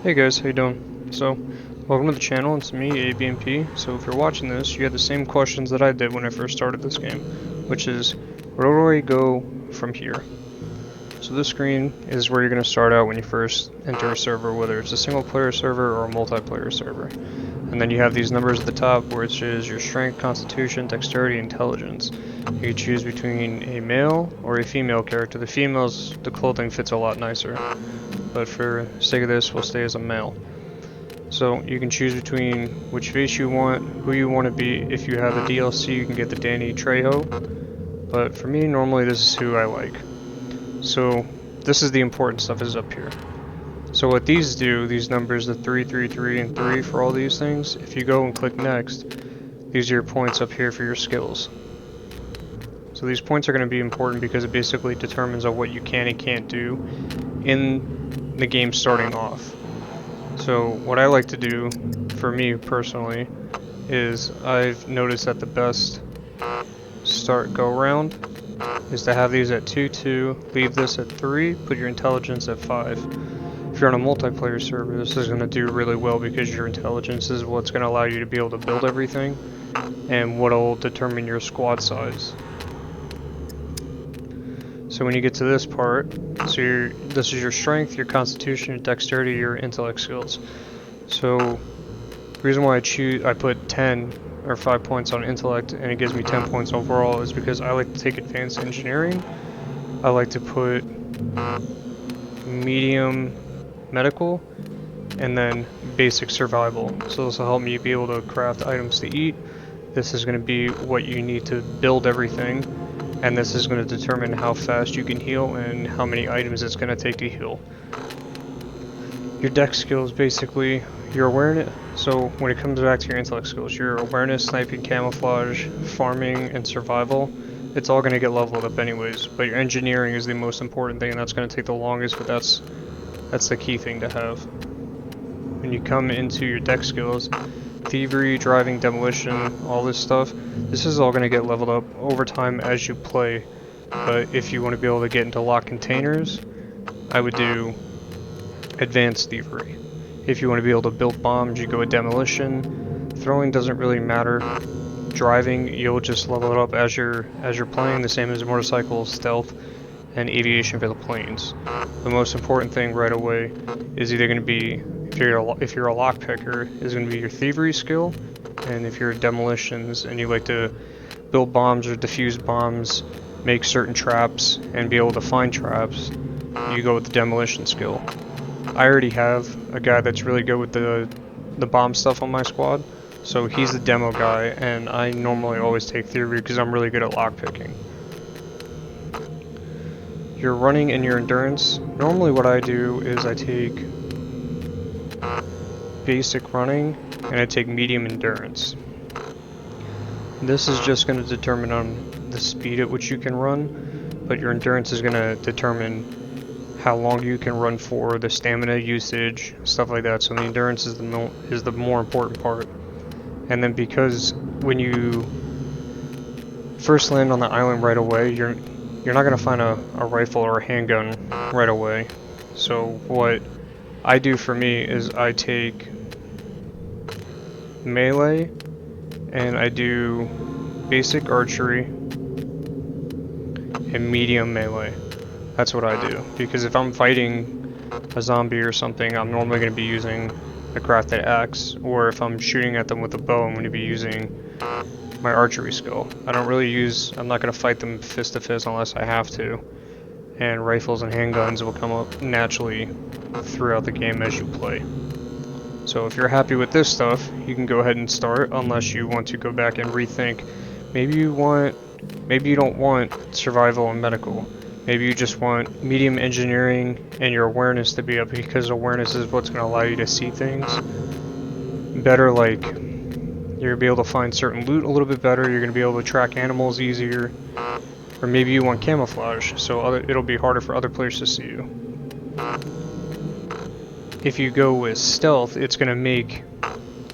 Hey guys, how you doing? So, welcome to the channel, it's me, ABnp. So if you're watching this, you had the same questions that I did when I first started this game, which is, where do I go from here? So this screen is where you're going to start out when you first enter a server, whether it's a single player server or a multiplayer server. And then you have these numbers at the top, which is your strength, constitution, dexterity, intelligence. You can choose between a male or a female character. The females, the clothing fits a lot nicer, but for the sake of this, we'll stay as a male. So you can choose between which face you want, who you want to be. If you have the DLC, you can get the Danny Trejo, but for me, normally this is who I like. So this is the important stuff is up here. So what these do, these numbers, the 3, 3, 3, and 3 for all these things, if you go and click next, these are your points up here for your skills. So these points are going to be important because it basically determines on what you can and can't do in the game starting off. So what I like to do, for me personally, is I've noticed that the best start go round is to have these at 2, 2, leave this at 3, put your intelligence at 5. If you're on a multiplayer server, this is going to do really well because your intelligence is what's going to allow you to be able to build everything and what will determine your squad size. So when you get to this part, this is your strength, your constitution, your dexterity, your intellect skills. So the reason why I put 10 or 5 points on intellect and it gives me 10 points overall is because I like to take advanced engineering. I like to put medium medical and then basic survival. So this will help me be able to craft items to eat. This is going to be what you need to build everything, and this is going to determine how fast you can heal and how many items it's going to take to heal. Your dex skills, basically your awareness. So when it comes back to your intellect skills, your awareness, sniping, camouflage, farming, and survival, it's all going to get leveled up anyways. But your engineering is the most important thing, and that's going to take the longest, but that's the key thing to have. When you come into your dex skills, thievery, driving, demolition, all this stuff, this is all going to get leveled up over time as you play. But if you want to be able to get into locked containers, I would do advanced thievery. If you want to be able to build bombs, you go with demolition. Throwing doesn't really matter. Driving, you'll just level it up as you're playing, the same as motorcycles, stealth, and aviation for the planes. The most important thing right away is either going to be, if you're a lockpicker, is going to be your thievery skill, and if you're demolitions and you like to build bombs or defuse bombs, make certain traps, and be able to find traps, you go with the demolition skill. I already have a guy that's really good with the bomb stuff on my squad, so he's the demo guy, and I normally always take thievery because I'm really good at lockpicking. Your running and your endurance, normally what I do is I take basic running and I take medium endurance. This is just going to determine on the speed at which you can run, but your endurance is going to determine how long you can run for, the stamina usage, stuff like that. So the endurance is the more important part. And then because when you first land on the island right away, you're not going to find a rifle or a handgun right away. So what I do for me is I take melee and I do basic archery and medium melee. That's what I do, because if I'm fighting a zombie or something, I'm normally going to be using a crafted axe, or if I'm shooting at them with a bow, I'm going to be using my archery skill. I'm not going to fight them fist to fist unless I have to, and rifles and handguns will come up naturally throughout the game as you play. So if you're happy with this stuff, you can go ahead and start, unless you want to go back and rethink. Maybe you don't want survival and medical. Maybe you just want medium engineering and your awareness to be up, because awareness is what's going to allow you to see things better. Like, you're going to be able to find certain loot a little bit better, you're going to be able to track animals easier, or maybe you want camouflage, so it'll be harder for other players to see you. If you go with stealth, it's going to make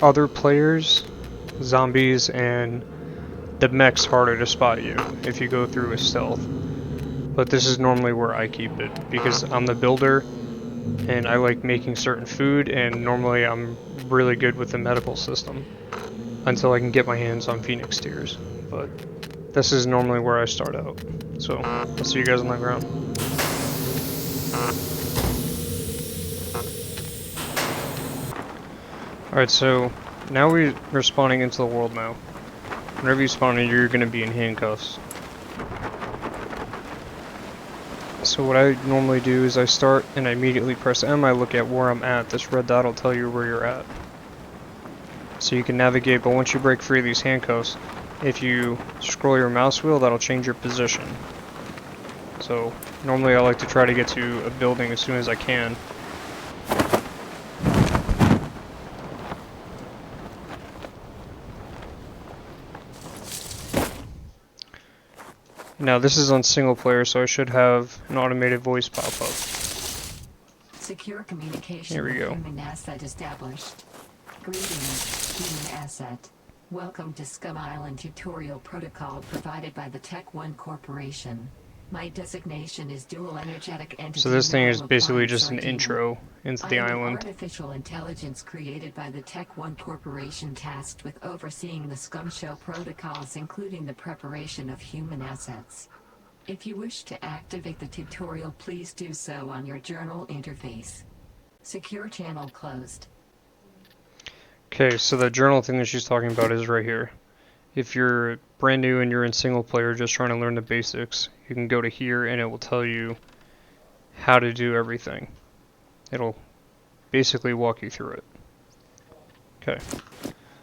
other players, zombies, and the mechs harder to spot you if you go through with stealth. But this is normally where I keep it, because I'm the builder, and I like making certain food, and normally I'm really good with the medical system until I can get my hands on Phoenix tears. But this is normally where I start out. So I'll see you guys on the ground. Alright, so now we're spawning into the world now. Whenever you spawn in, you're going to be in handcuffs. So what I normally do is I start and I immediately press M, I look at where I'm at. This red dot will tell you where you're at. So you can navigate, but once you break free of these handcuffs, if you scroll your mouse wheel, that'll change your position. So normally I like to try to get to a building as soon as I can. Now this is on single player, so I should have an automated voice pop up. Secure communication Here we go. Human asset established. Greetings, human asset. Welcome to Scum Island tutorial protocol provided by the Tech One Corporation. My designation is dual energetic entity. So this thing is basically just an intro into the island. Artificial intelligence created by the Tech One Corporation tasked with overseeing the Scum Show protocols, including the preparation of human assets. If you wish to activate the tutorial, please do so on your journal interface. Secure channel closed. Okay, so the journal thing that she's talking about is right here. If you're brand new and you're in single player just trying to learn the basics, you can go to here and it will tell you how to do everything. It'll basically walk you through it. Okay.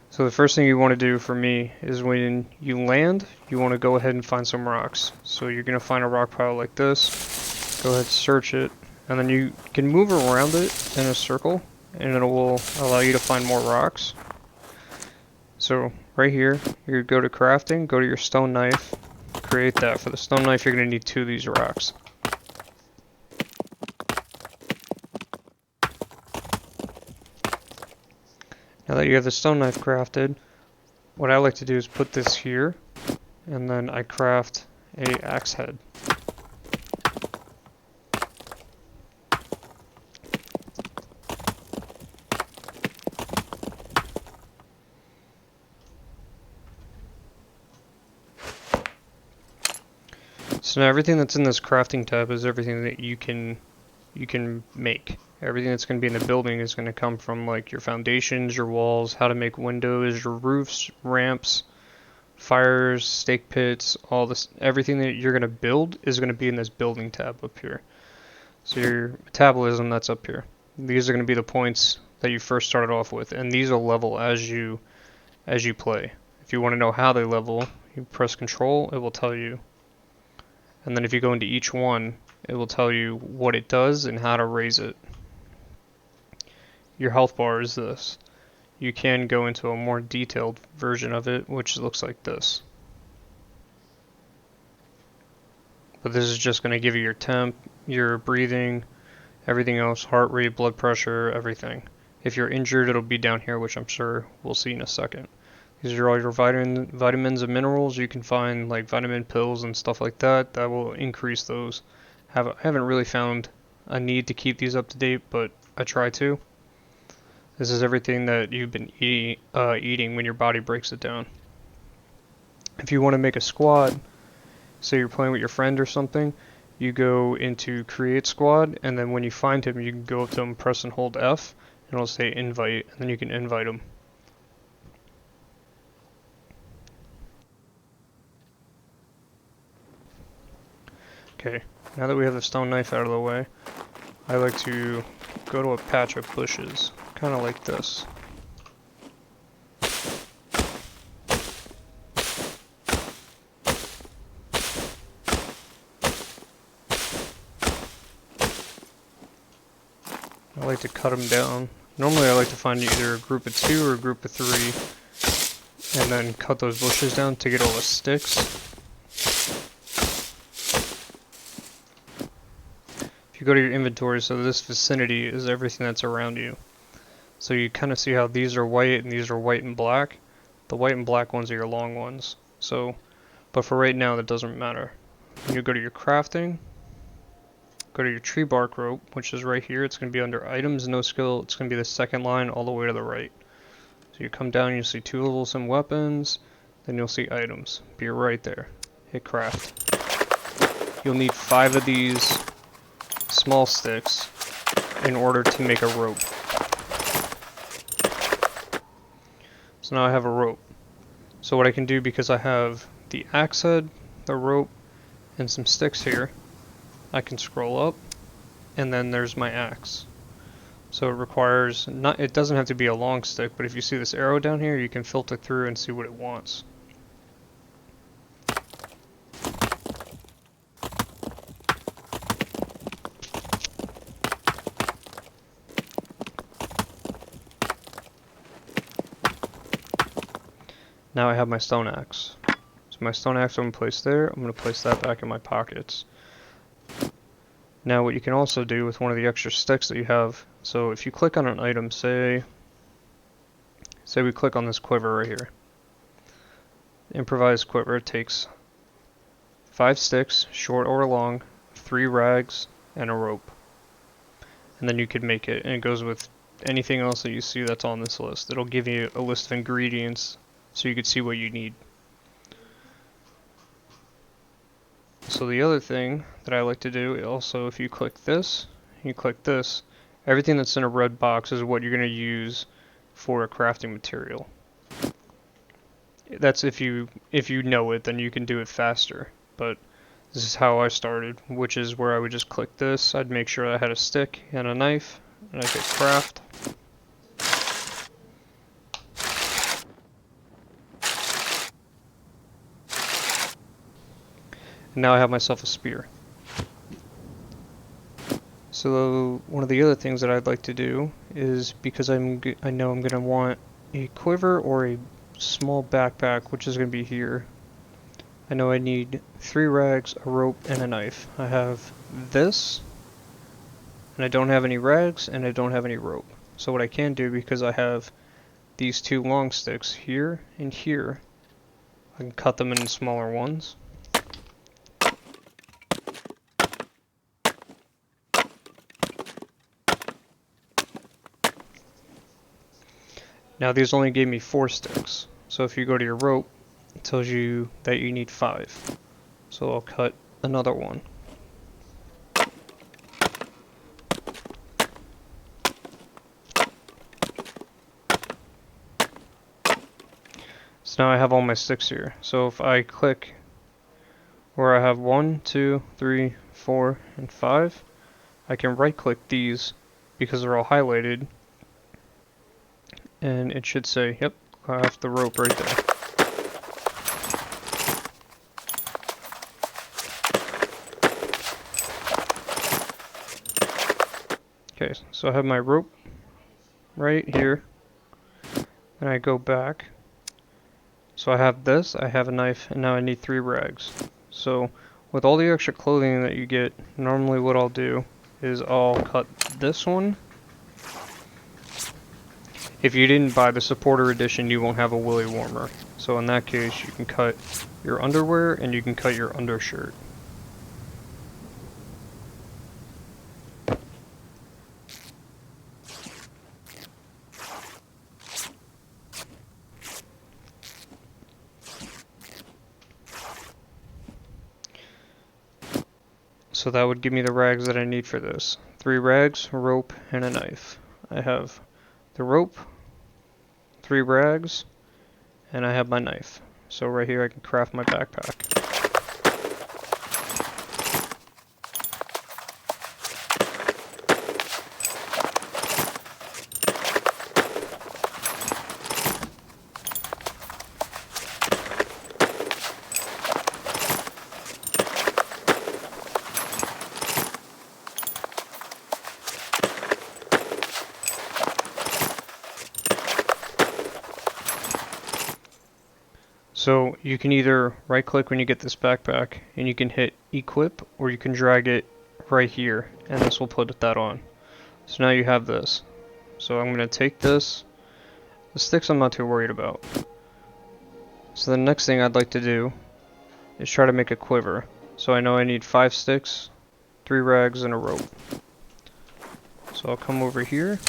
So the first thing you want to do for me is when you land, you want to go ahead and find some rocks. So you're going to find a rock pile like this. Go ahead, search it, and then you can move around it in a circle and it will allow you to find more rocks. So right here, you go to crafting, go to your stone knife, create that. For the stone knife, you're going to need 2 of these rocks. Now that you have the stone knife crafted, what I like to do is put this here, and then I craft a axe head. So now everything that's in this crafting tab is everything that you can make. Everything that's going to be in the building is going to come from like your foundations, your walls, how to make windows, your roofs, ramps, fires, stake pits, all this. Everything that you're going to build is going to be in this building tab up here. So your metabolism, that's up here. These are going to be the points that you first started off with, and these will level as you play. If you want to know how they level, you press Control, it will tell you. And then if you go into each one, it will tell you what it does and how to raise it. Your health bar is this. You can go into a more detailed version of it, which looks like this. But this is just going to give you your temp, your breathing, everything else, heart rate, blood pressure, everything. If you're injured, it'll be down here, which I'm sure we'll see in a second. These are all your vitamins and minerals. You can find like vitamin pills and stuff like that. That will increase those. I haven't really found a need to keep these up to date, but I try to. This is everything that you've been eating when your body breaks it down. If you want to make a squad, say you're playing with your friend or something, you go into create squad, and then when you find him, you can go up to him, press and hold F, and it'll say invite, and then you can invite him. Okay, now that we have the stone knife out of the way, I like to go to a patch of bushes, kind of like this. I like to cut them down. Normally I like to find either a group of 2 or a group of 3, and then cut those bushes down to get all the sticks. If you go to your inventory, so this vicinity is everything that's around you. So you kind of see how these are white and these are white and black. The white and black ones are your long ones. So, but for right now that doesn't matter. When you go to your crafting, go to your tree bark rope, which is right here. It's going to be under items, no skill. It's going to be the second line all the way to the right. So you come down, you'll see tools and weapons, then you'll see items. Be right there. Hit craft. You'll need 5 of these small sticks in order to make a rope. So now I have a rope. So what I can do, because I have the axe head, the rope, and some sticks here, I can scroll up, and then there's my axe. So it requires, it doesn't have to be a long stick, but if you see this arrow down here, you can filter through and see what it wants. Now I have my stone axe. So my stone axe I'm going to place there. I'm going to place that back in my pockets. Now what you can also do with one of the extra sticks that you have, so if you click on an item, say we click on this quiver right here. Improvised quiver takes 5 sticks, short or long, 3 rags, and a rope. And then you could make it, and it goes with anything else that you see that's on this list. It'll give you a list of ingredients so you can see what you need. So the other thing that I like to do also, if you click this, everything that's in a red box is what you're going to use for a crafting material. That's if you know it, then you can do it faster. But this is how I started, which is where I would just click this. I'd make sure I had a stick and a knife, and I hit craft. And now I have myself a spear. So one of the other things that I'd like to do is, because I know I'm going to want a quiver or a small backpack, which is going to be here. I know I need 3 rags, a rope, and a knife. I have this, and I don't have any rags, and I don't have any rope. So what I can do, because I have these 2 long sticks here and here, I can cut them into smaller ones. Now these only gave me 4 sticks, so if you go to your rope, it tells you that you need 5. So I'll cut another one. So now I have all my sticks here. So if I click where I have 1, 2, 3, 4, and 5, I can right click these because they're all highlighted. And it should say, yep, I have the rope right there. Okay, so I have my rope right here. And I go back. So I have this, I have a knife, and now I need 3 rags. So with all the extra clothing that you get, normally what I'll do is I'll cut this one. If you didn't buy the supporter edition, you won't have a willy warmer. So in that case, you can cut your underwear and you can cut your undershirt. So that would give me the rags that I need for this. 3 rags, a rope, and a knife. I have the rope, 3 rags, and I have my knife. So right here I can craft my backpack. So you can either right click when you get this backpack and you can hit equip, or you can drag it right here and this will put that on. So now you have this. So I'm going to take this. The sticks I'm not too worried about. So the next thing I'd like to do is try to make a quiver. So I know I need 5 sticks 3 rags, and a rope. So I'll come over here.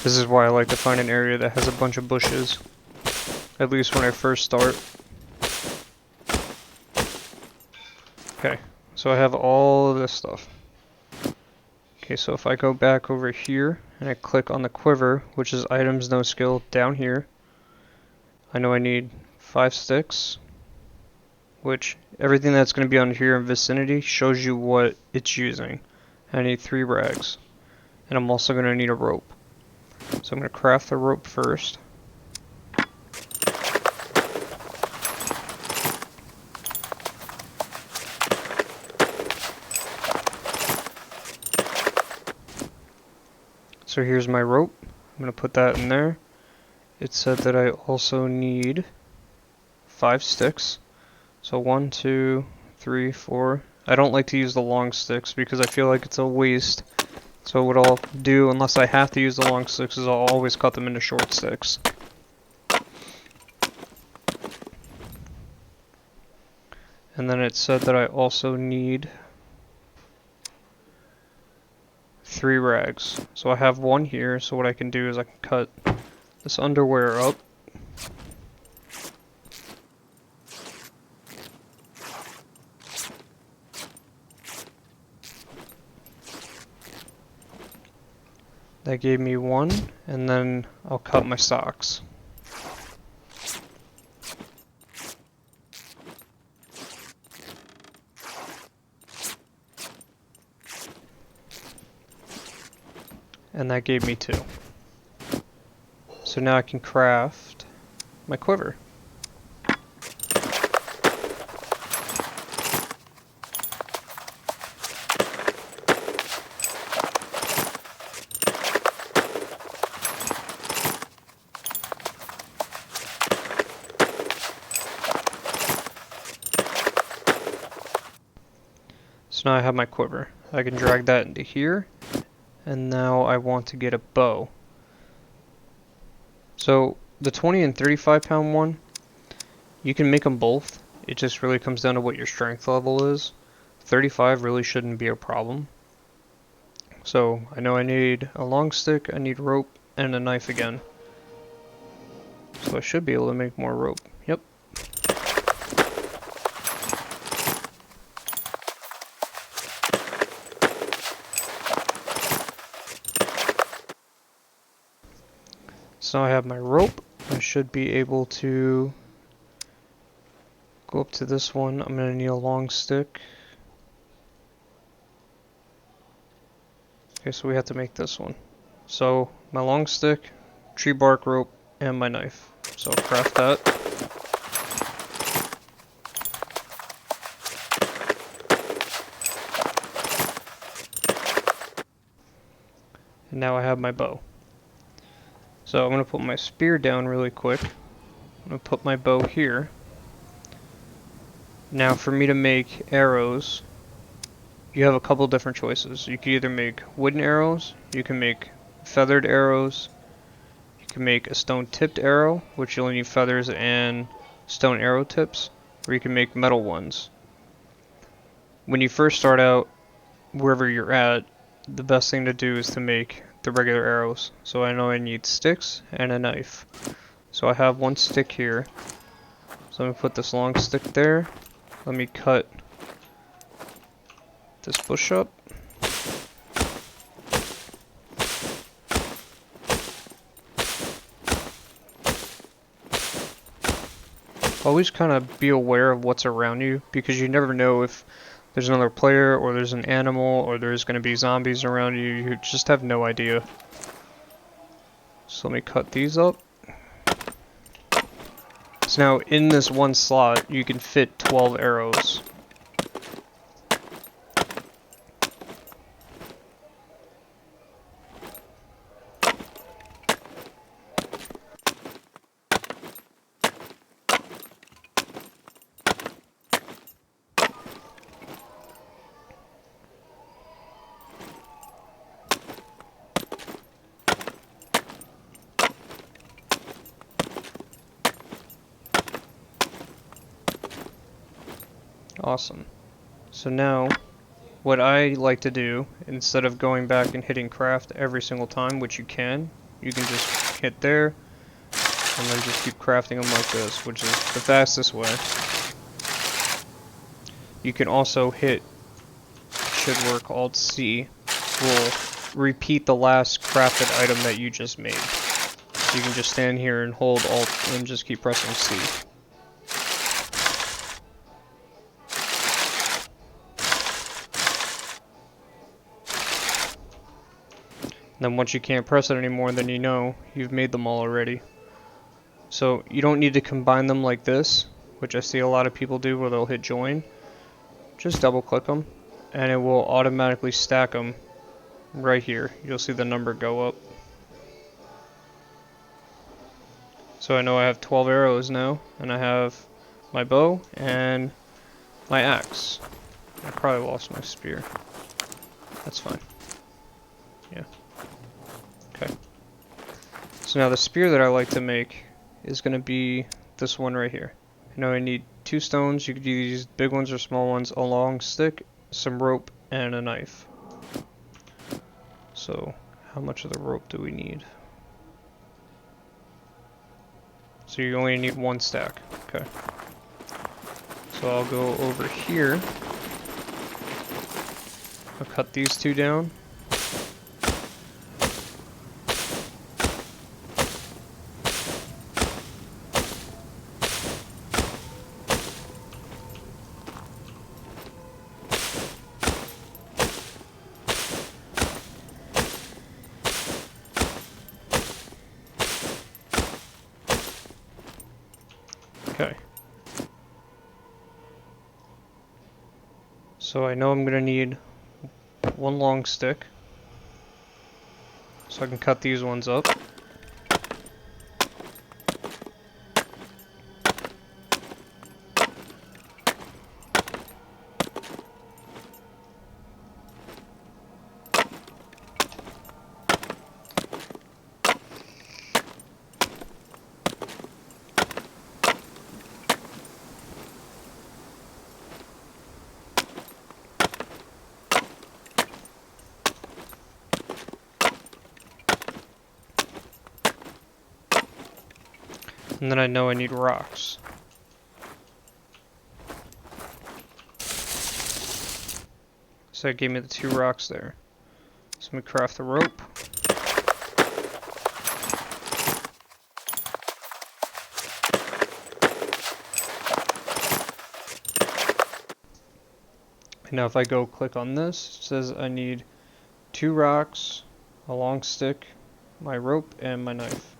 This is why I like to find an area that has a bunch of bushes, at least when I first start. Okay, so I have all of this stuff. Okay, so if I go back over here and I click on the quiver, which is items no skill down here, I know I need 5 sticks, which everything that's going to be on here in vicinity shows you what it's using. I need 3 rags, and I'm also going to need a rope. So I'm going to craft the rope first. So here's my rope. I'm going to put that in there. It said that I also need 5 sticks. So 1, 2, 3, 4. I don't like to use the long sticks because I feel like it's a waste. So what I'll do, unless I have to use the long sticks, is I'll always cut them into short sticks. And then it said that I also need 3 rags. So I have 1 here, so what I can do is I can cut this underwear up. That gave me 1, and then I'll cut my socks. And that gave me 2. So now I can craft my quiver. So now I have my quiver. I can drag that into here, and now I want to get a bow. So the 20 and 35 pound one, you can make them both. It just really comes down to what your strength level is. 35 really shouldn't be a problem. So I know I need a long stick, I need rope, and a knife again. So I should be able to make more rope. Yep. So now I have my rope. I should be able to go up to this one. I'm going to need a long stick. Okay, so we have to make this one. So my long stick, tree bark rope, and my knife. So I'll craft that. And now I have my bow. So I'm going to put my spear down really quick. I'm going to put my bow here. Now for me to make arrows, you have a couple different choices. You can either make wooden arrows, you can make feathered arrows, you can make a stone tipped arrow, which you only need feathers and stone arrow tips, or you can make metal ones. When you first start out, wherever you're at, the best thing to do is to make the regular arrows. So I know I need sticks and a knife. So I have 1 stick here. So I'm going to put this long stick there. Let me cut this bush up. Always kind of be aware of what's around you, because you never know if there's another player or there's an animal or there's going to be zombies around you. You just have no idea. So let me cut these up. So now in this one slot you can fit 12 arrows. Awesome. So now, what I like to do, instead of going back and hitting craft every single time, which you can just hit there, and then just keep crafting them like this, which is the fastest way. You can also hit, should work, Alt-C, will repeat the last crafted item that you just made. So you can just stand here and hold Alt and just keep pressing C. Then once you can't press it anymore, then you know you've made them all already. So you don't need to combine them like this, which I see a lot of people do where they'll hit join. Just double click them and it will automatically stack them right here. You'll see the number go up. So I know I have 12 arrows now, and I have my bow and my axe. I probably lost my spear. That's fine. Yeah. Okay. So now the spear that I like to make is going to be this one right here. I know I need 2 stones. You could use big ones or small ones, a long stick, some rope, and a knife. So how much of the rope do we need? So you only need 1 stack. Okay. So I'll go over here. I'll cut these 2 down. Okay. So I know I'm gonna need 1 long stick. So I can cut these ones up. And then I know I need rocks. So it gave me the 2 rocks there. So I'm gonna craft the rope. And now if I go click on this, it says I need 2 rocks, a long stick, my rope, and my knife.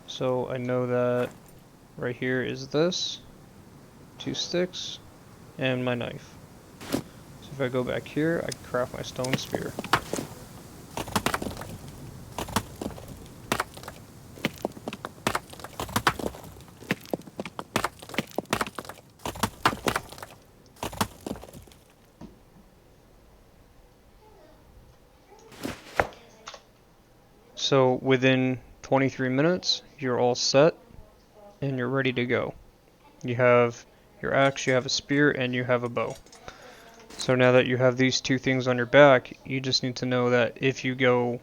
So I know that right here is this, 2 sticks, and my knife. So if I go back here, I can craft my stone spear. So within 23 minutes, you're all set and you're ready to go. You have your axe, you have a spear, and you have a bow. So now that you have these 2 things on your back, you just need to know that if you go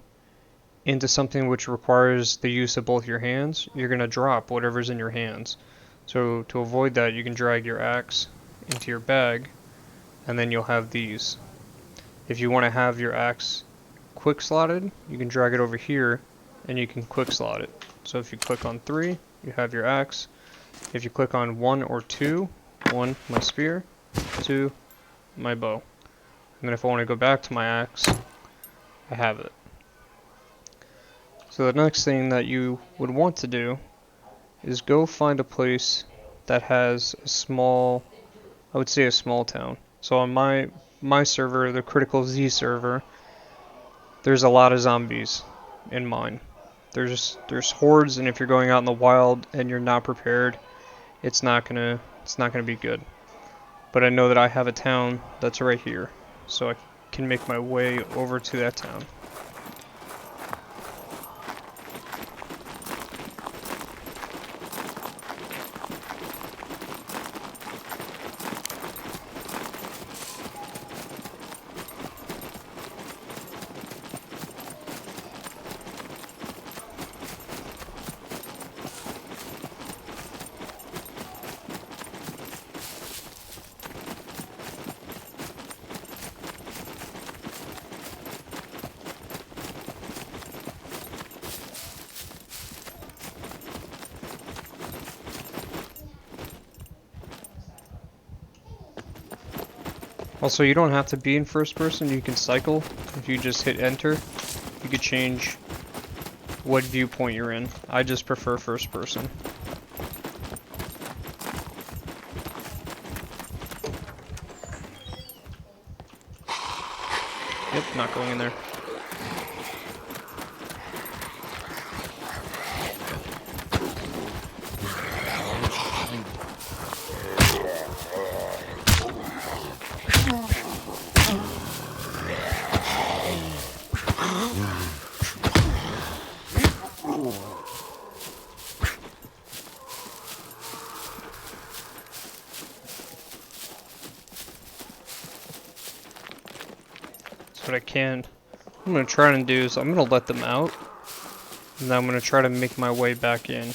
into something which requires the use of both your hands, you're going to drop whatever's in your hands. So to avoid that, you can drag your axe into your bag, and then you'll have these. If you want to have your axe quick slotted, you can drag it over here and you can quick slot it. So if you click on 3, you have your axe. If you click on 1 or 2, 1 my spear, 2 my bow. And then if I want to go back to my axe, I have it. So the next thing that you would want to do is go find a place that has a small, I would say a small town. So on my server, the Critical Z server, there's a lot of zombies in mine. There's hordes, and if you're going out in the wild and you're not prepared, it's not gonna be good. But I know that I have a town that's right here, so I can make my way over to that town. Also, you don't have to be in first person, you can cycle. If you just hit enter, you could change what viewpoint you're in. I just prefer first person. Yep, not going in there. So what I'm gonna try and do is I'm gonna let them out, and then I'm gonna try to make my way back in.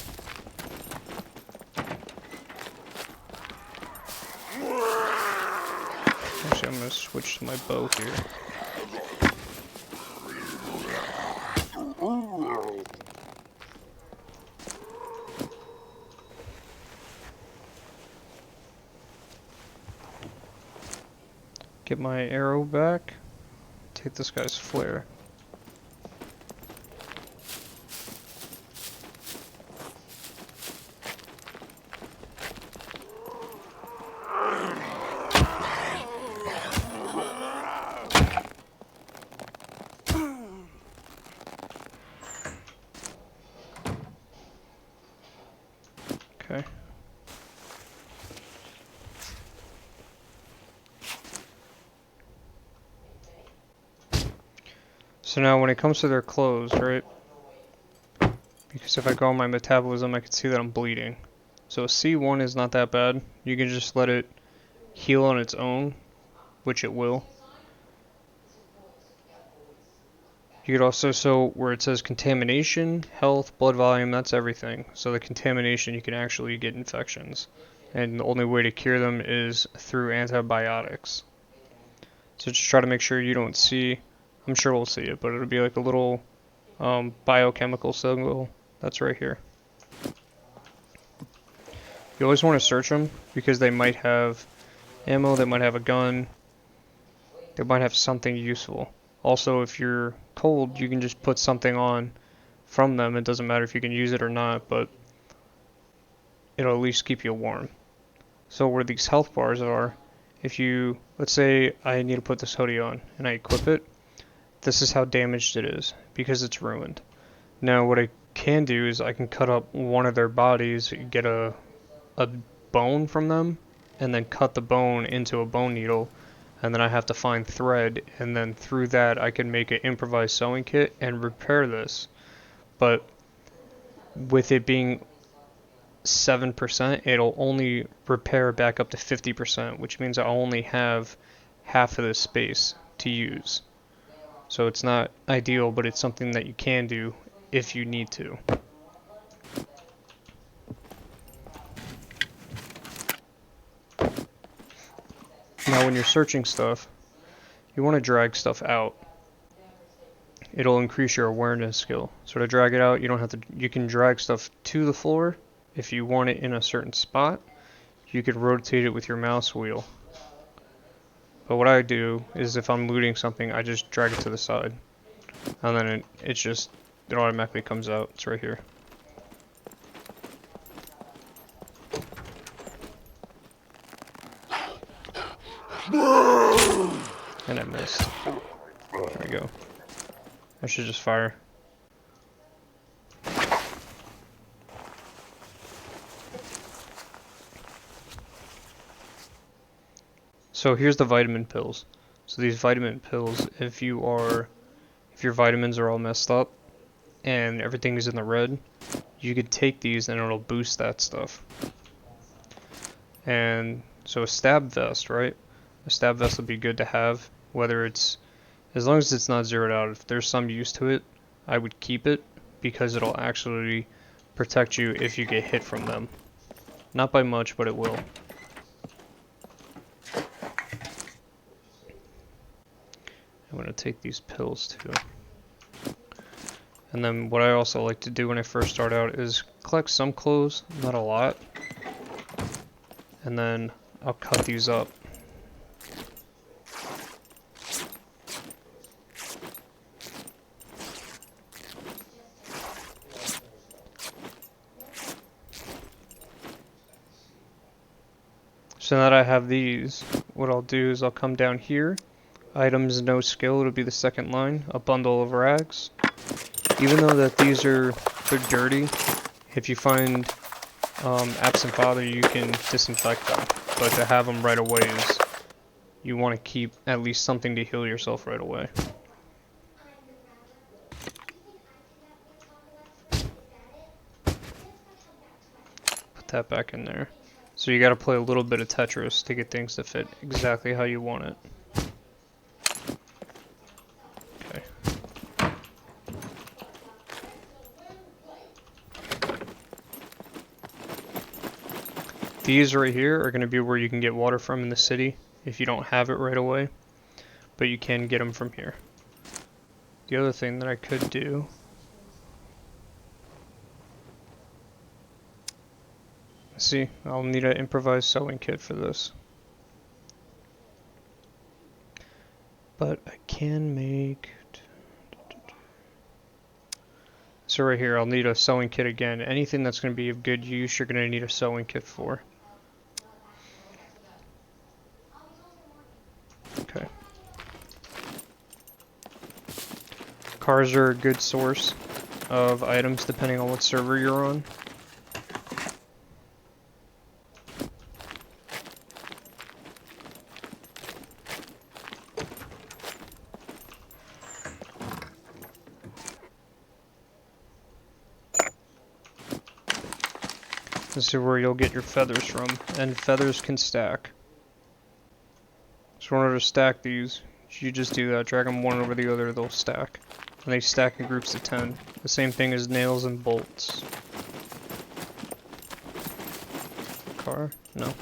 Actually, I'm gonna switch to my bow here. Get my arrow back. Take this guy's flare. Okay. So now when it comes to their clothes, right? Because if I go on my metabolism, I can see that I'm bleeding. So C1 is not that bad. You can just let it heal on its own, which it will. You could also, so where it says contamination, health, blood volume, that's everything. So the contamination, you can actually get infections. And the only way to cure them is through antibiotics. So just try to make sure you don't see, I'm sure we'll see it, but it'll be like a little biochemical signal that's right here. You always want to search them because they might have ammo, they might have a gun, they might have something useful. Also, if you're cold, you can just put something on from them. It doesn't matter if you can use it or not, but it'll at least keep you warm. So where these health bars are, if you, let's say I need to put this hoodie on and I equip it, this is how damaged it is because it's ruined. Now what I can do is I can cut up one of their bodies, get a bone from them, and then cut the bone into a bone needle, and then I have to find thread, and then through that I can make an improvised sewing kit and repair this. But with it being 7%, it'll only repair back up to 50%, which means I only have half of this space to use. So it's not ideal, but it's something that you can do if you need to. Now when you're searching stuff, you want to drag stuff out. It'll increase your awareness skill. So to drag it out, you don't have to, you can drag stuff to the floor. If you want it in a certain spot, you could rotate it with your mouse wheel. But what I do is if I'm looting something, I just drag it to the side. And then it automatically comes out. It's right here. And I missed. There we go. I should just fire. So here's the vitamin pills. So these vitamin pills, if your vitamins are all messed up and everything is in the red, you could take these and it'll boost that stuff. And so a stab vest, right? A stab vest would be good to have, whether it's, as long as it's not zeroed out. If there's some use to it, I would keep it because it'll actually protect you if you get hit from them. Not by much, but it will. I'm going to take these pills too. And then what I also like to do when I first start out is collect some clothes, not a lot. And then I'll cut these up. So now that I have these, what I'll do is I'll come down here. Items, no skill, it'll be the second line. A bundle of rags. Even though that they're dirty, if you find absent father, you can disinfect them. But to have them right away is, you want to keep at least something to heal yourself right away. Put that back in there. So you gotta play a little bit of Tetris to get things to fit exactly how you want it. Okay. These right here are gonna be where you can get water from in the city if you don't have it right away, but you can get them from here. The other thing that I could do, see, I'll need an improvised sewing kit for this. But I can make... So right here, I'll need a sewing kit again. Anything that's going to be of good use, you're going to need a sewing kit for. Okay. Cars are a good source of items depending on what server you're on. This is where you'll get your feathers from, and feathers can stack. So in order to stack these, you just do that, drag them one over the other, they'll stack. And they stack in groups of 10. The same thing as nails and bolts. Car? No.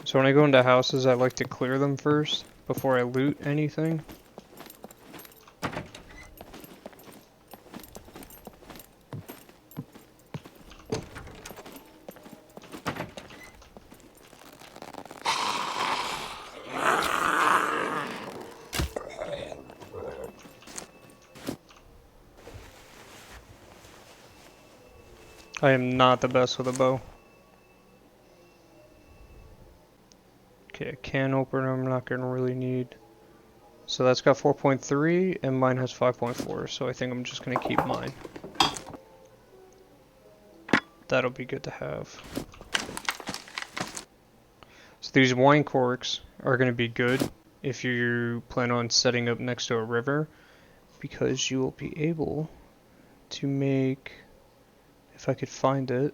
So when I go into houses, I like to clear them first, before I loot anything. I am not the best with a bow. Okay, a can opener I'm not going to really need. So that's got 4.3 and mine has 5.4, so I think I'm just going to keep mine. That'll be good to have. So these wine corks are going to be good if you plan on setting up next to a river, because you will be able to make, if I could find it,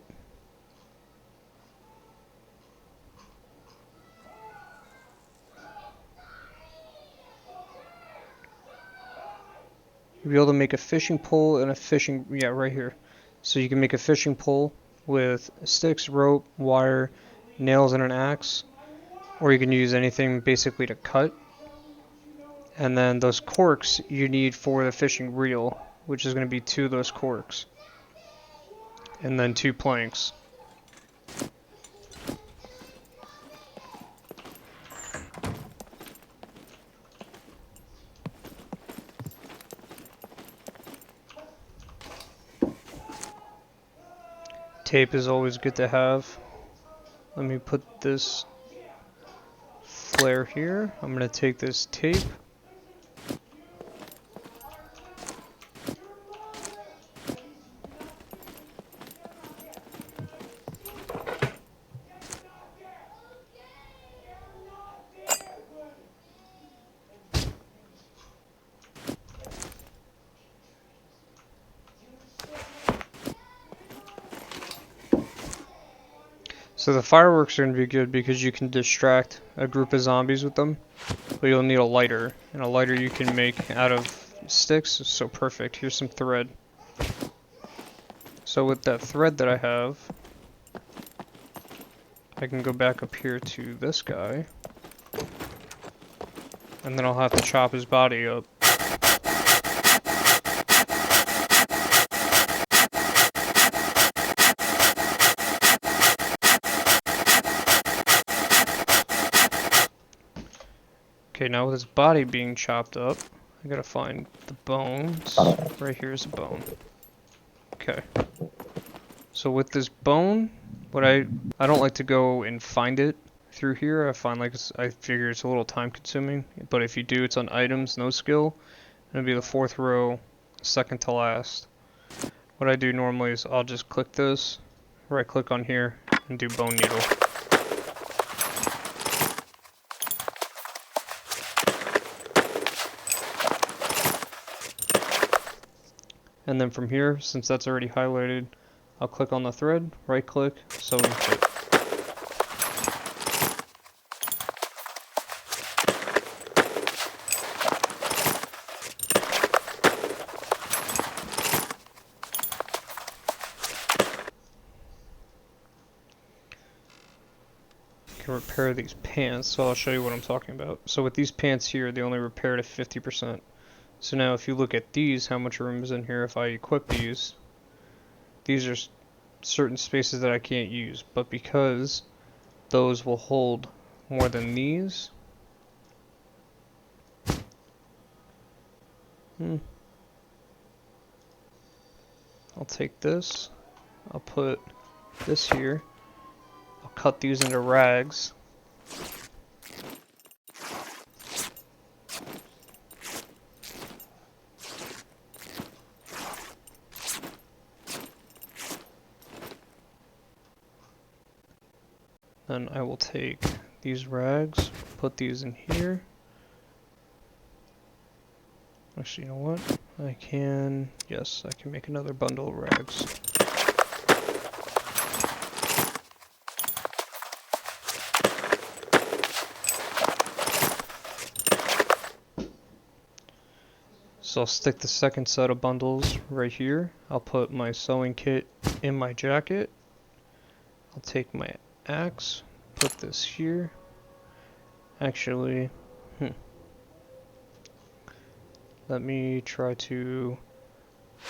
you'll be able to make a fishing pole and a fishing, yeah, right here. So you can make a fishing pole with sticks, rope, wire, nails, and an axe, or you can use anything basically to cut. And then those corks you need for the fishing reel, which is going to be 2 of those corks. And then 2 planks. Tape is always good to have. Let me put this flare here. I'm going to take this tape. So the fireworks are going to be good because you can distract a group of zombies with them, but you'll need a lighter, and a lighter you can make out of sticks, so perfect. Here's some thread. So with that thread that I have, I can go back up here to this guy, and then I'll have to chop his body up. Okay, now with his body being chopped up, I gotta find the bones. Right here's a bone. Okay. So with this bone, what I don't like to go and find it through here. I find like I figure it's a little time consuming. But if you do, it's on items, no skill. It'll be the 4th row, second to last. What I do normally is I'll just click this, right click on here, and do bone needle. And then from here, since that's already highlighted, I'll click on the thread, right click, sewing kit. Can repair these pants, so I'll show you what I'm talking about. So with these pants here, they only repair to 50%. So now if you look at these, how much room is in here if I equip these are certain spaces that I can't use, but because those will hold more than these, I'll take this, I'll put this here, I'll cut these into rags. Then I will take these rags, put these in here. Actually, you know what? I can make another bundle of rags. So I'll stick the second set of bundles right here. I'll put my sewing kit in my jacket. I'll take my axe, put this here. Actually, let me try to,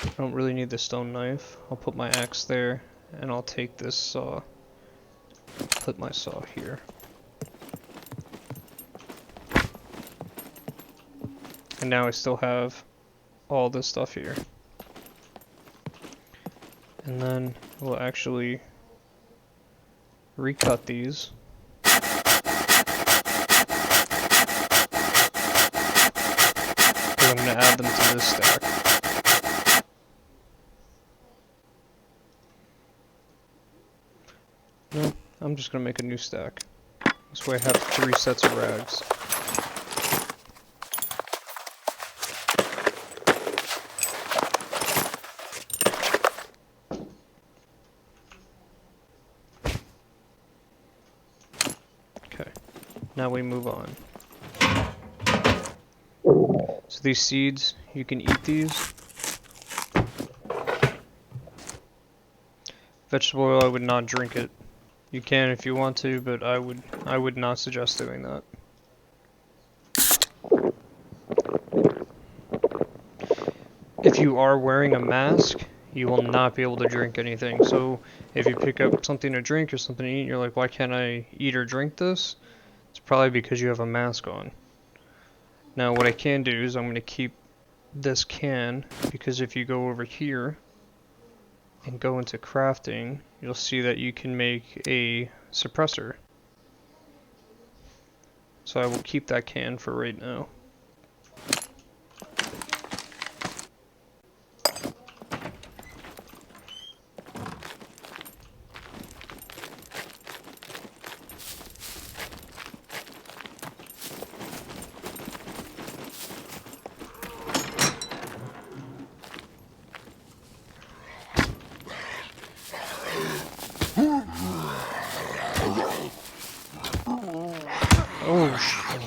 I don't really need the stone knife. I'll put my axe there, and I'll take this saw, put my saw here. And now I still have all this stuff here. And then we'll actually recut these. I'm going to add them to this stack. No, I'm just going to make a new stack. This way I have 3 sets of rags. Okay, now we move on. So these seeds, you can eat these. Vegetable oil, I would not drink it. You can if you want to, but I would not suggest doing that. If you are wearing a mask, you will not be able to drink anything. So if you pick up something to drink or something to eat, you're like, why can't I eat or drink this? It's probably because you have a mask on. Now what I can do is I'm going to keep this can, because if you go over here and go into crafting, you'll see that you can make a suppressor. So I will keep that can for right now. Oh shit.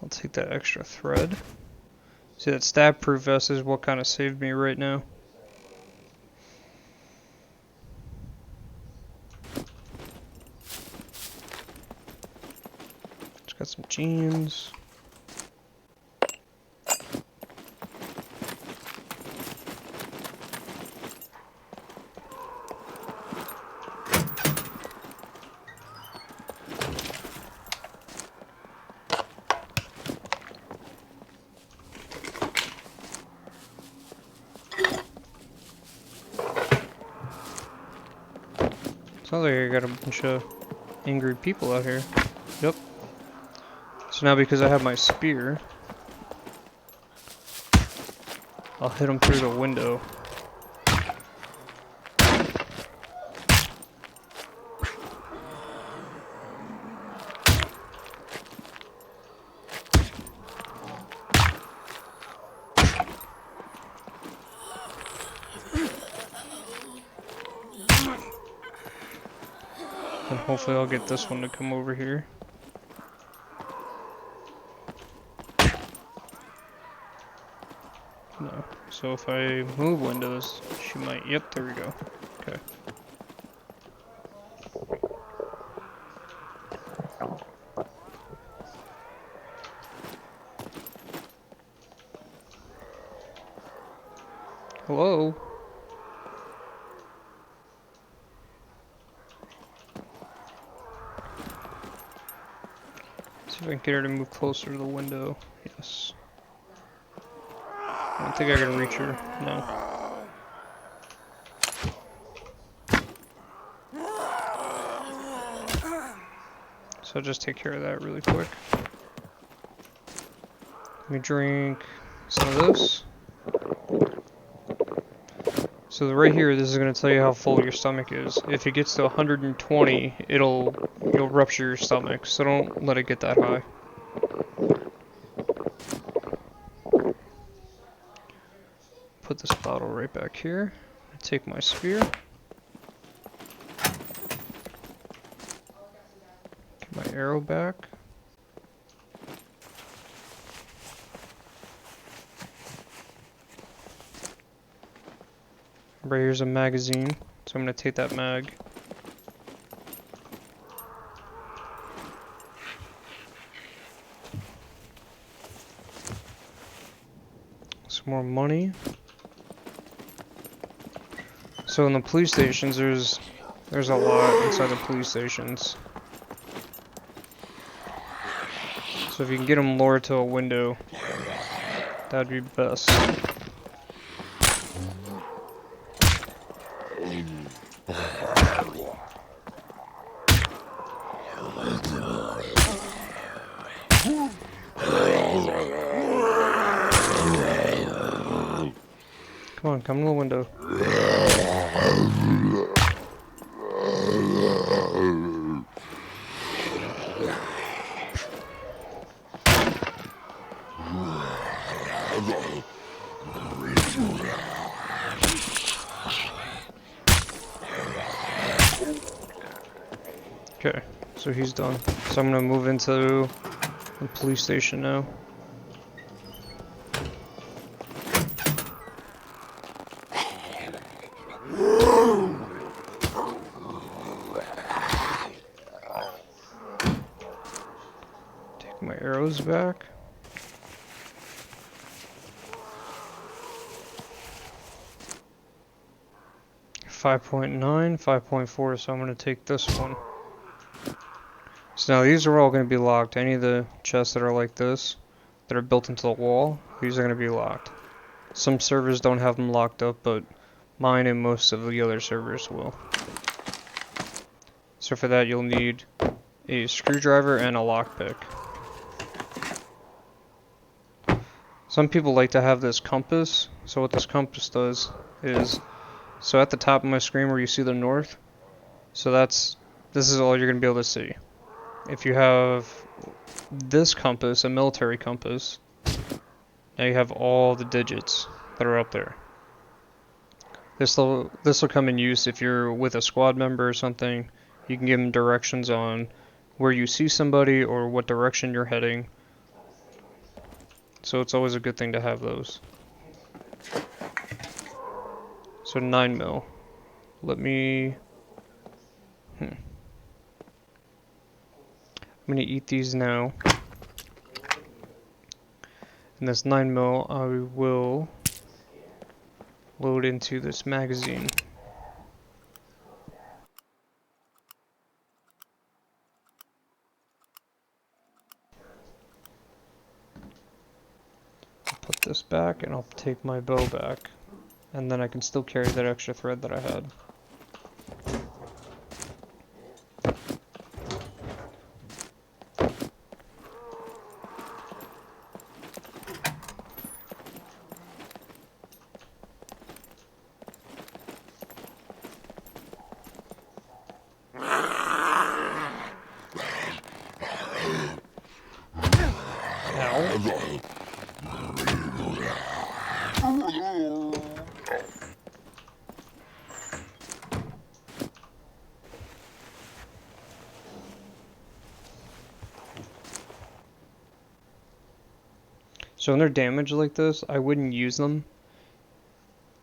I'll take that extra thread. See, that stab-proof vest is what kind of saved me right now. machines. Sounds like I got a bunch of angry people out here. Yep. So now because I have my spear, I'll hit them through the window. And hopefully I'll get this one to come over here. No. So if I move windows, she might... Yep, there we go. Okay. Hello? See if I can get her to move closer to the window. Yes. I don't think I can reach her. No. So I'll just take care of that really quick. Let me drink some of this. So right here, this is going to tell you how full your stomach is. If it gets to 120, you'll rupture your stomach. So don't let it get that high. Put this bottle right back here. Take my spear. Get my arrow back. Right here's a magazine, so I'm going to take that mag. Some more money. So in the police stations, there's a lot inside the police stations. So if you can get them lured to a window, that'd be best. Come on, come to the window. Okay, so he's done. So I'm gonna move into the police station now. Take my arrows back. .9, 5.4, so I'm going to take this one. So now these are all going to be locked. Any of the chests that are like this, that are built into the wall, these are going to be locked. Some servers don't have them locked up, but mine and most of the other servers will. So for that you'll need a screwdriver and a lockpick. Some people like to have this compass. So what this compass does is, so at the top of my screen where you see the north, so this is all you're going to be able to see. If you have this compass, a military compass, now you have all the digits that are up there. This will come in use if you're with a squad member or something. You can give them directions on where you see somebody or what direction you're heading. So it's always a good thing to have those. So 9mm. Let me... I'm gonna eat these now. And this 9mm I will load into this magazine. Put this back and I'll take my bow back. And then I can still carry that extra thread that I had. So when they're damaged like this, I wouldn't use them.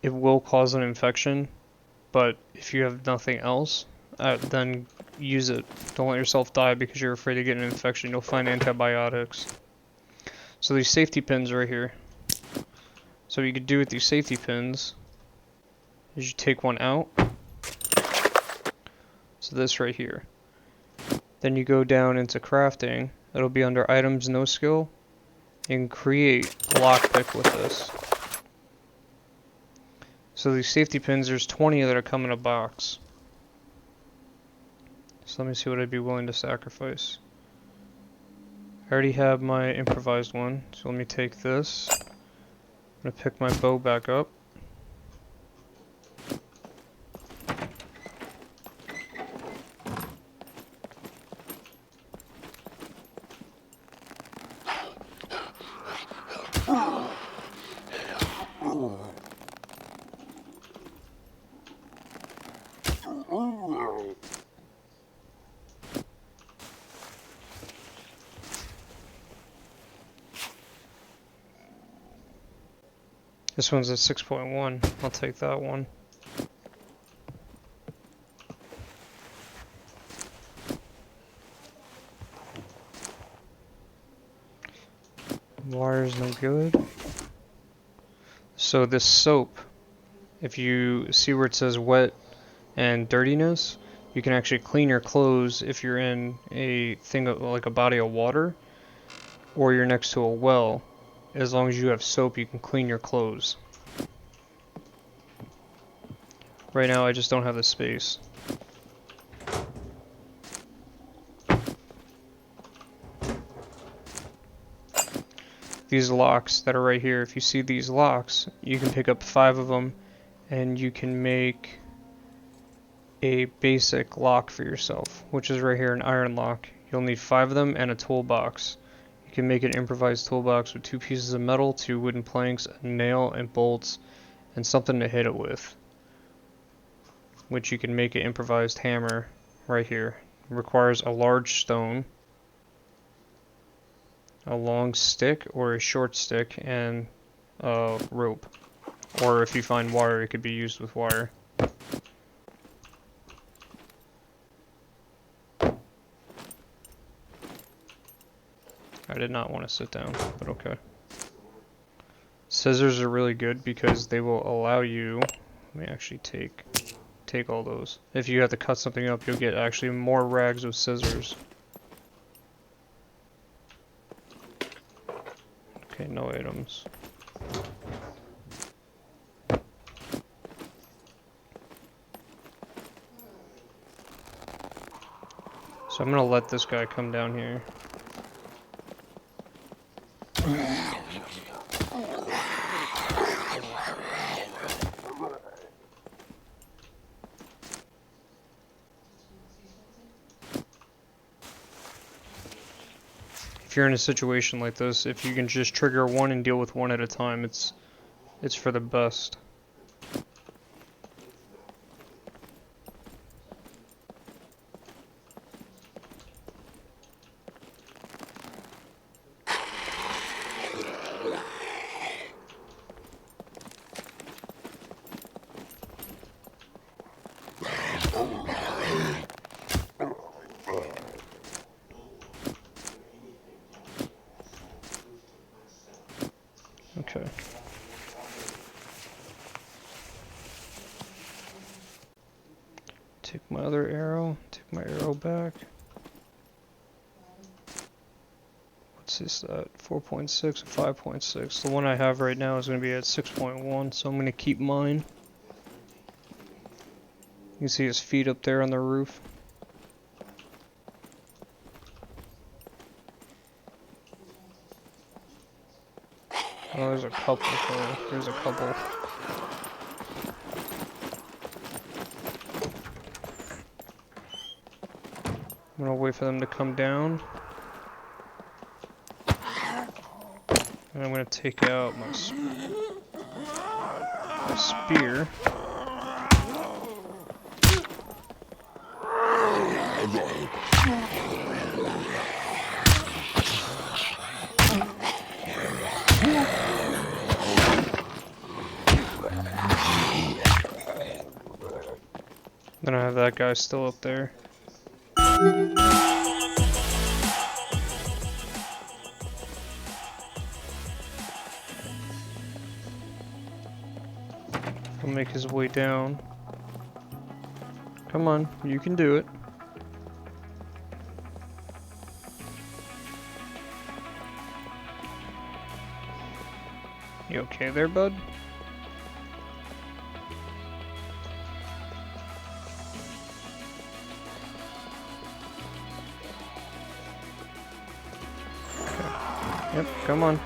It will cause an infection, but if you have nothing else, then use it. Don't let yourself die because you're afraid of getting an infection. You'll find antibiotics. So these safety pins right here. So what you could do with these safety pins is you take one out. So this right here. Then you go down into crafting. It'll be under items no skill. You can create a lockpick with this. So these safety pins, there's 20 that are come in a box. So let me see what I'd be willing to sacrifice. I already have my improvised one, so let me take this. I'm gonna pick my bow back up. This one's at 6.1. I'll take that one. Wire's no good. So this soap, if you see where it says wet and dirtiness, you can actually clean your clothes if you're in a thing like a body of water or you're next to a well. As long as you have soap, you can clean your clothes. Right now I just don't have the space. These locks that are right here, if you see these locks, you can pick up 5 of them and you can make a basic lock for yourself, which is right here, an iron lock. You'll need 5 of them and a toolbox. You can make an improvised toolbox with 2 pieces of metal, 2 wooden planks, a nail and bolts, and something to hit it with, which you can make an improvised hammer right here. It requires a large stone, a long stick or a short stick, and a rope. Or if you find wire, it could be used with wire. I did not want to sit down, but okay. Scissors are really good because they will allow you, let me actually take all those. If you have to cut something up, you'll get actually more rags with scissors. Okay, no items. So I'm gonna let this guy come down here. If you're in a situation like this, if you can just trigger one and deal with one at a time, it's for the best. Okay. Take my other arrow, take my arrow back. What's this at? 4.6 or 5.6. The one I have right now is going to be at 6.1, so I'm going to keep mine. You can see his feet up there on the roof. Oh, there's a couple. Oh, there's a couple. I'm gonna wait for them to come down. And I'm gonna take out my spear. Then I have that guy still up there. He'll make his way down. Come on, you can do it. You okay there, bud? Yep, come on.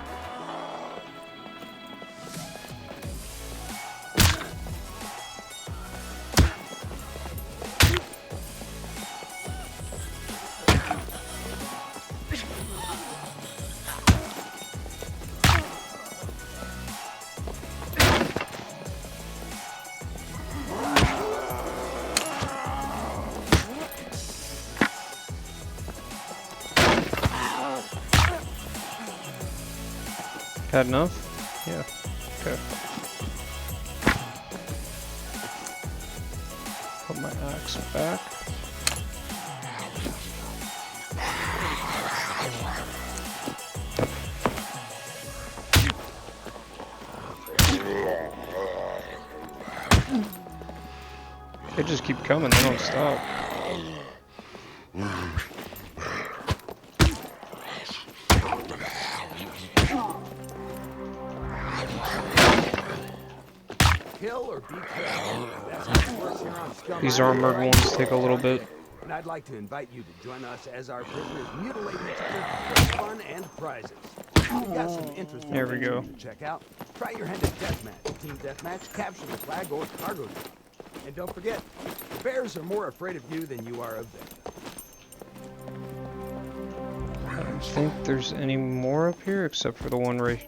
Had enough? Yeah. Okay. Put my axe back. They just keep coming, they don't stop. These armored ones take a little bit. And I'd like to invite you to join us as our prisoners mutilate each other for fun and prizes. We've got some interesting There we go. things to check out. Try your hand at deathmatch, team deathmatch, capture the flag, or cargo drop. And don't forget, the bears are more afraid of you than you are of them. I don't think there's any more up here except for the one right.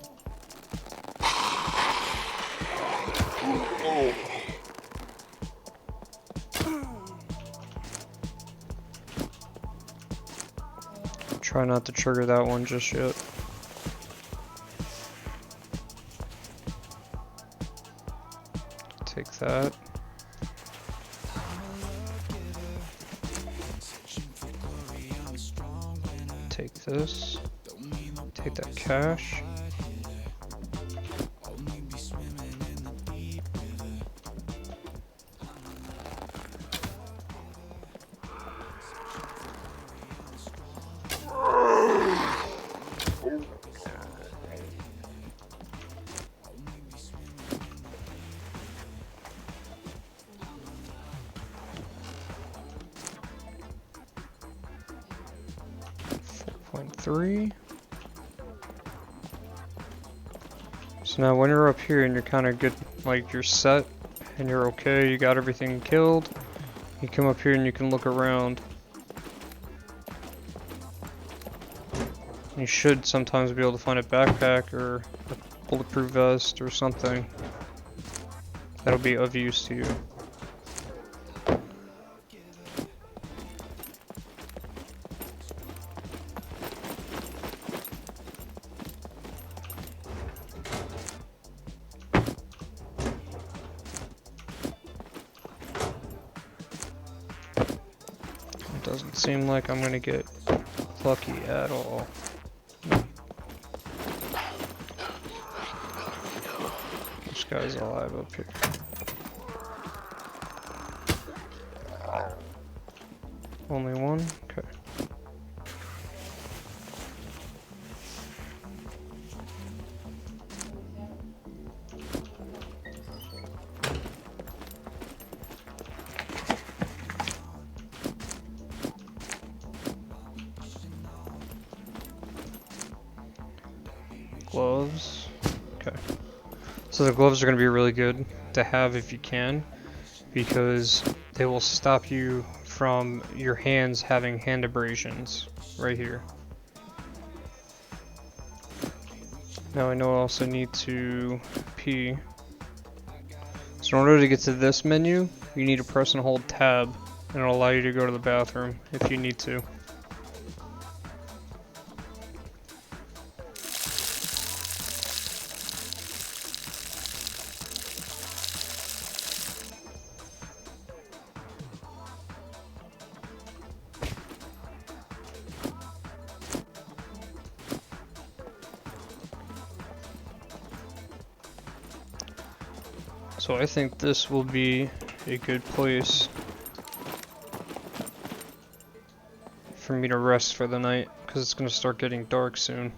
Try not to trigger that one just yet. Take that. Take this. Take that cash. Three. So now when you're up here and you're kind of good, like you're set and you're okay, you got everything killed, you come up here and you can look around. You should sometimes be able to find a backpack or a bulletproof vest or something that'll be of use to you. Doesn't seem like I'm gonna get lucky at all. guys I'll have up here. Only one? Okay. Gloves. Okay. So the gloves are going to be really good to have if you can, because they will stop you from your hands having hand abrasions right here. Now I know I also need to pee. So in order to get to this menu, you need to press and hold tab, and it'll allow you to go to the bathroom if you need to. So I think this will be a good place for me to rest for the night, because it's going to start getting dark soon.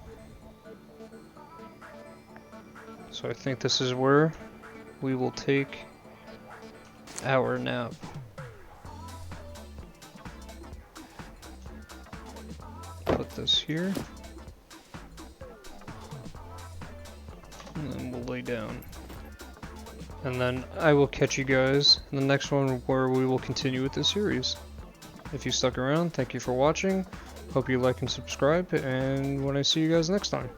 So I think this is where we will take our nap. Put this here. And then we'll lay down. And then I will catch you guys in the next one where we will continue with this series. If you stuck around, thank you for watching. Hope you like and subscribe, and when I see you guys next time.